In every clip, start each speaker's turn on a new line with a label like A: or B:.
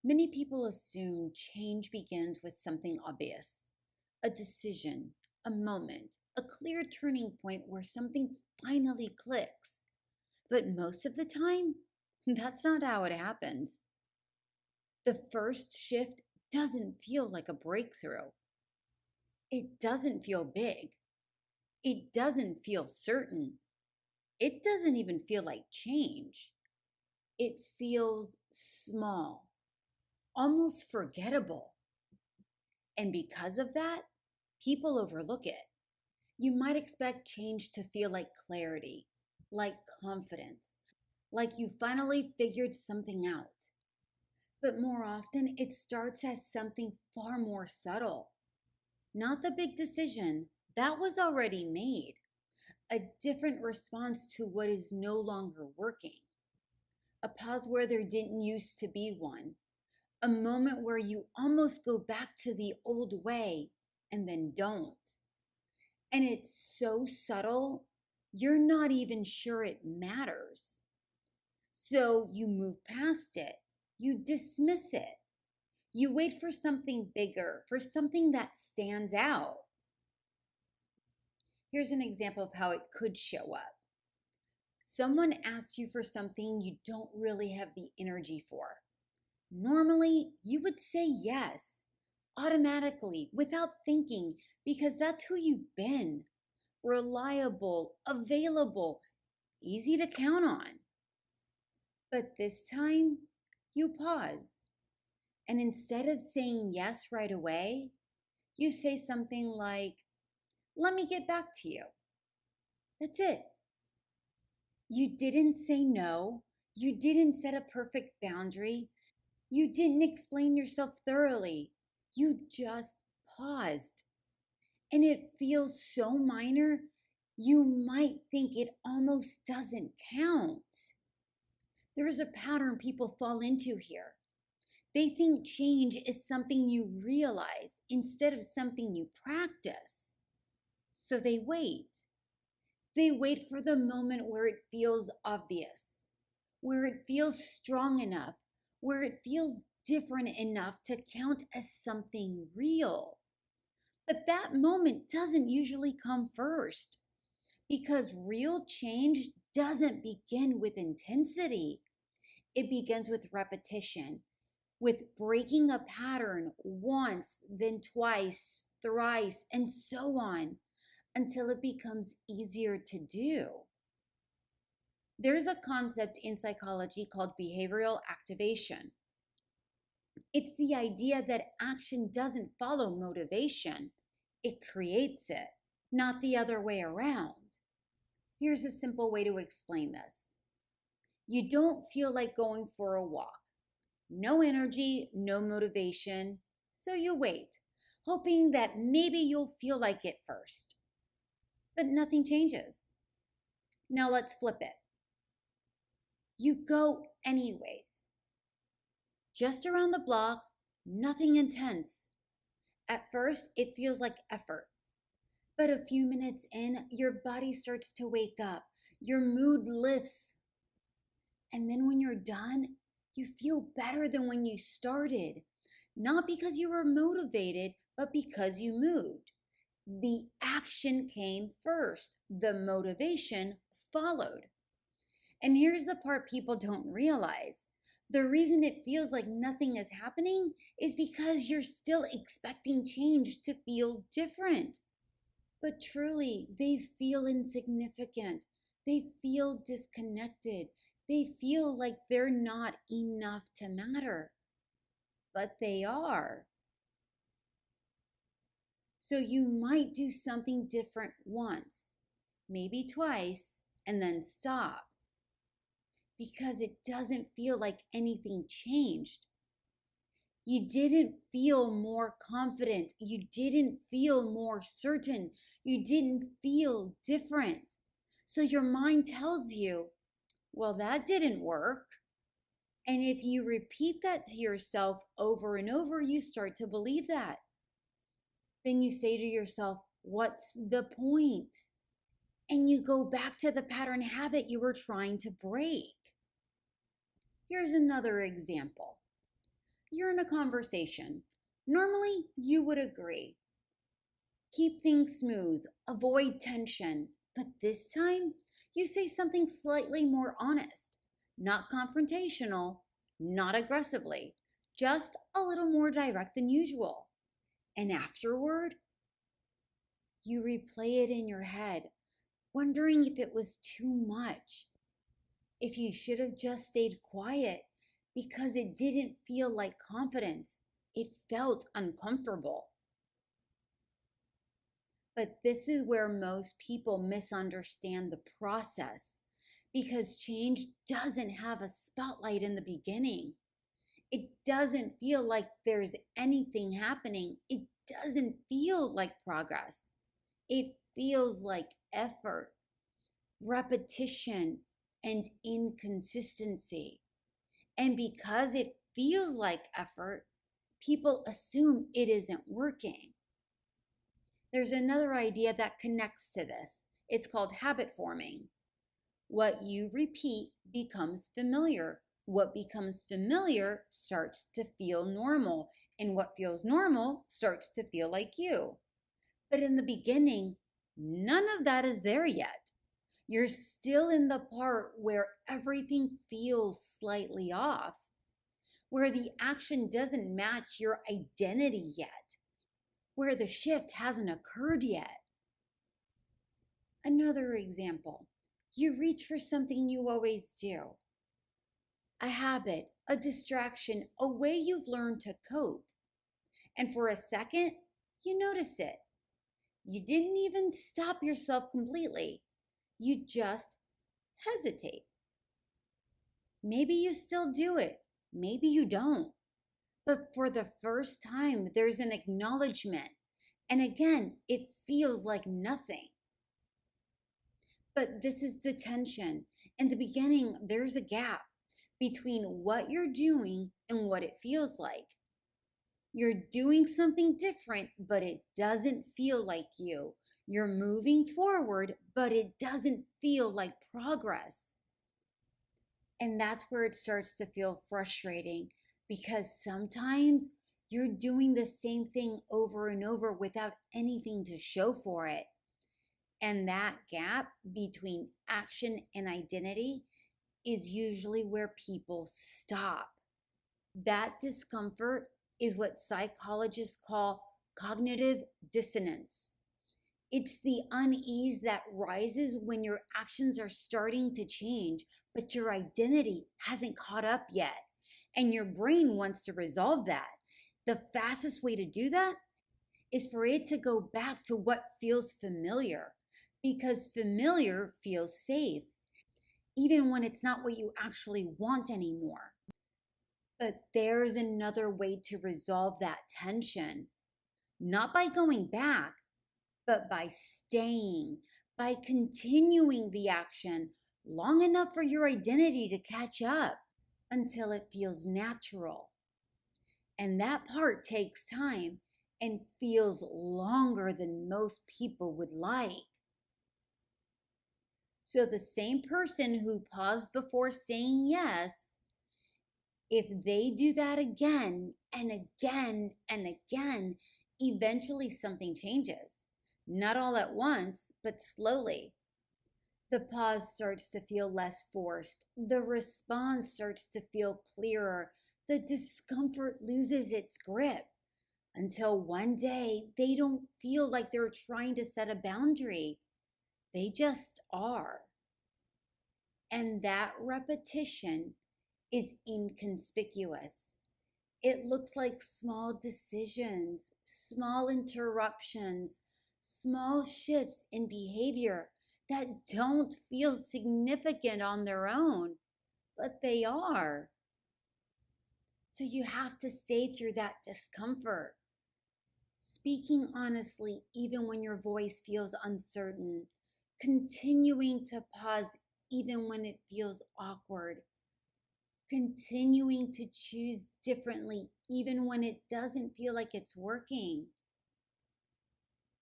A: Many people assume change begins with something obvious, a decision, a moment, a clear turning point where something finally clicks. But most of the time, that's not how it happens. The first shift doesn't feel like a breakthrough. It doesn't feel big. It doesn't feel certain. It doesn't even feel like change. It feels small, almost forgettable. And because of that, people overlook it. You might expect change to feel like clarity, like confidence, like you finally figured something out. But more often, it starts as something far more subtle. Not the big decision, that was already made. A different response to what is no longer working. A pause where there didn't used to be one. A moment where you almost go back to the old way and then don't. And it's so subtle, you're not even sure it matters. So you move past it, you dismiss it, you wait for something bigger, for something that stands out. Here's an example of how it could show up. Someone asks you for something you don't really have the energy for. Normally, you would say yes, automatically, without thinking, because that's who you've been. Reliable, available, easy to count on. But this time, you pause. And instead of saying yes right away, you say something like, "Let me get back to you." That's it. You didn't say no. You didn't set a perfect boundary. You didn't explain yourself thoroughly. You just paused. And it feels so minor, you might think it almost doesn't count. There is a pattern people fall into here. They think change is something you realize instead of something you practice. So they wait. They wait for the moment where it feels obvious, where it feels strong enough, where it feels different enough to count as something real. But that moment doesn't usually come first because real change doesn't begin with intensity. It begins with repetition, with breaking a pattern once, then twice, thrice, and so on until it becomes easier to do. There's a concept in psychology called behavioral activation. It's the idea that action doesn't follow motivation, it creates it, not the other way around. Here's a simple way to explain this. You don't feel like going for a walk. No energy, no motivation, so you wait, hoping that maybe you'll feel like it first. But nothing changes. Now let's flip it. You go anyways. Just around the block, nothing intense. At first, it feels like effort. But a few minutes in, your body starts to wake up. Your mood lifts. And then when you're done, you feel better than when you started. Not because you were motivated, but because you moved. The action came first. The motivation followed. And here's the part people don't realize. The reason it feels like nothing is happening is because you're still expecting change to feel different. But truly, they feel insignificant. They feel disconnected. They feel like they're not enough to matter. But they are. So you might do something different once, maybe twice, and then stop. Because it doesn't feel like anything changed. You didn't feel more confident. You didn't feel more certain. You didn't feel different. So your mind tells you, well, that didn't work. And if you repeat that to yourself over and over, you start to believe that. Then you say to yourself, what's the point? And you go back to the pattern habit you were trying to break. Here's another example. You're in a conversation. Normally, you would agree. Keep things smooth, avoid tension. But this time, you say something slightly more honest, not confrontational, not aggressively, just a little more direct than usual. And afterward, you replay it in your head, wondering if it was too much, if you should have just stayed quiet because it didn't feel like confidence. It felt uncomfortable. But this is where most people misunderstand the process because change doesn't have a spotlight in the beginning. It doesn't feel like there's anything happening. It doesn't feel like progress. It feels like effort, repetition, and inconsistency. And because it feels like effort, people assume it isn't working. There's another idea that connects to this. It's called habit forming. What you repeat becomes familiar. What becomes familiar starts to feel normal, and what feels normal starts to feel like you. But in the beginning, none of that is there yet. You're still in the part where everything feels slightly off, where the action doesn't match your identity yet, where the shift hasn't occurred yet. Another example, you reach for something you always do. A habit, a distraction, a way you've learned to cope. And for a second, you notice it. You didn't even stop yourself completely. You just hesitate. Maybe you still do it. Maybe you don't. But for the first time, there's an acknowledgement. And again, it feels like nothing. But this is the tension. In the beginning, there's a gap between what you're doing and what it feels like. You're doing something different, but it doesn't feel like you. You're moving forward, but it doesn't feel like progress. And that's where it starts to feel frustrating because sometimes you're doing the same thing over and over without anything to show for it. And that gap between action and identity is usually where people stop. That discomfort is what psychologists call cognitive dissonance. It's the unease that rises when your actions are starting to change, but your identity hasn't caught up yet. And your brain wants to resolve that. The fastest way to do that is for it to go back to what feels familiar, because familiar feels safe, even when it's not what you actually want anymore. But there's another way to resolve that tension, not by going back, but by staying, by continuing the action long enough for your identity to catch up until it feels natural. And that part takes time and feels longer than most people would like. So the same person who paused before saying yes, if they do that again and again and again, eventually something changes. Not all at once, but slowly. The pause starts to feel less forced. The response starts to feel clearer. The discomfort loses its grip until one day they don't feel like they're trying to set a boundary. They just are. And that repetition is inconspicuous. It looks like small decisions, small interruptions, small shifts in behavior that don't feel significant on their own, but they are. So you have to stay through that discomfort. Speaking honestly, even when your voice feels uncertain, continuing to pause even when it feels awkward, continuing to choose differently even when it doesn't feel like it's working.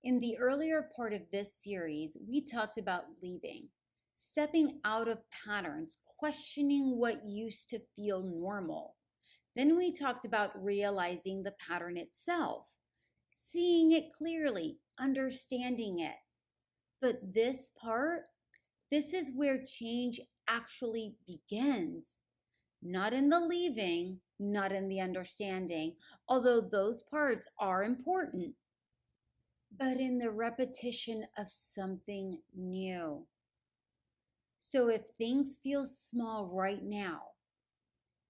A: In the earlier part of this series, we talked about leaving, stepping out of patterns, questioning what used to feel normal. Then we talked about realizing the pattern itself, seeing it clearly, understanding it. But this part, this is where change actually begins. Not in the leaving, not in the understanding, although those parts are important, but in the repetition of something new. So if things feel small right now,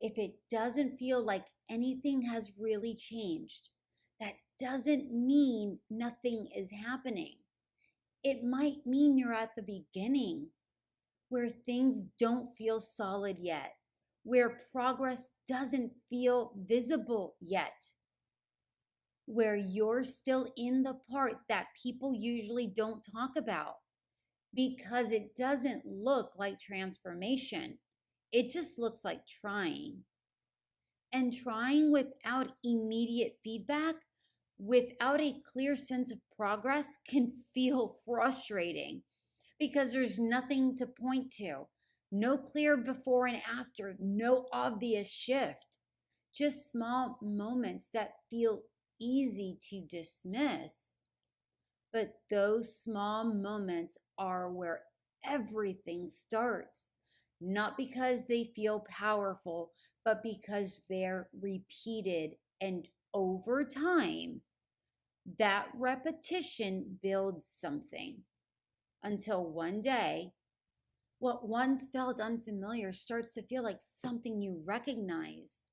A: if it doesn't feel like anything has really changed, that doesn't mean nothing is happening. It might mean you're at the beginning where things don't feel solid yet, where progress doesn't feel visible yet, where you're still in the part that people usually don't talk about because it doesn't look like transformation. It just looks like trying. And trying without immediate feedback, without a clear sense of progress, can feel frustrating because there's nothing to point to. No clear before and after, no obvious shift. Just small moments that feel easy to dismiss. But those small moments are where everything starts. Not because they feel powerful, but because they're repeated. And over time, that repetition builds something until one day, what once felt unfamiliar starts to feel like something you recognize.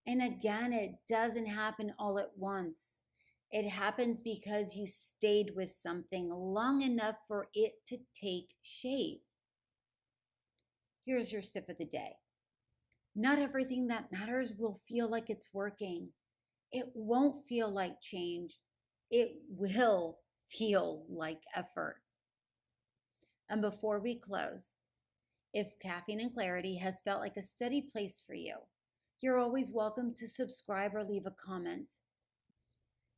A: And again, it doesn't happen all at once. It happens because you stayed with something long enough for it to take shape. Here's your sip of the day. Not everything that matters will feel like it's working. It won't feel like change. It will feel like effort. And before we close, if Caffeine and Clarity has felt like a steady place for you, you're always welcome to subscribe or leave a comment.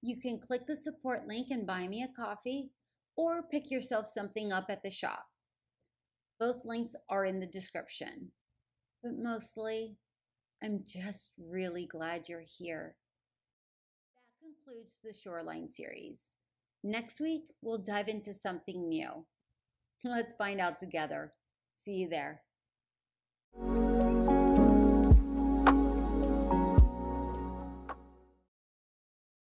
A: You can click the support link and buy me a coffee or pick yourself something up at the shop. Both links are in the description. But mostly, I'm just really glad you're here. That concludes the Shoreline series. Next week, we'll dive into something new. Let's find out together. See you there.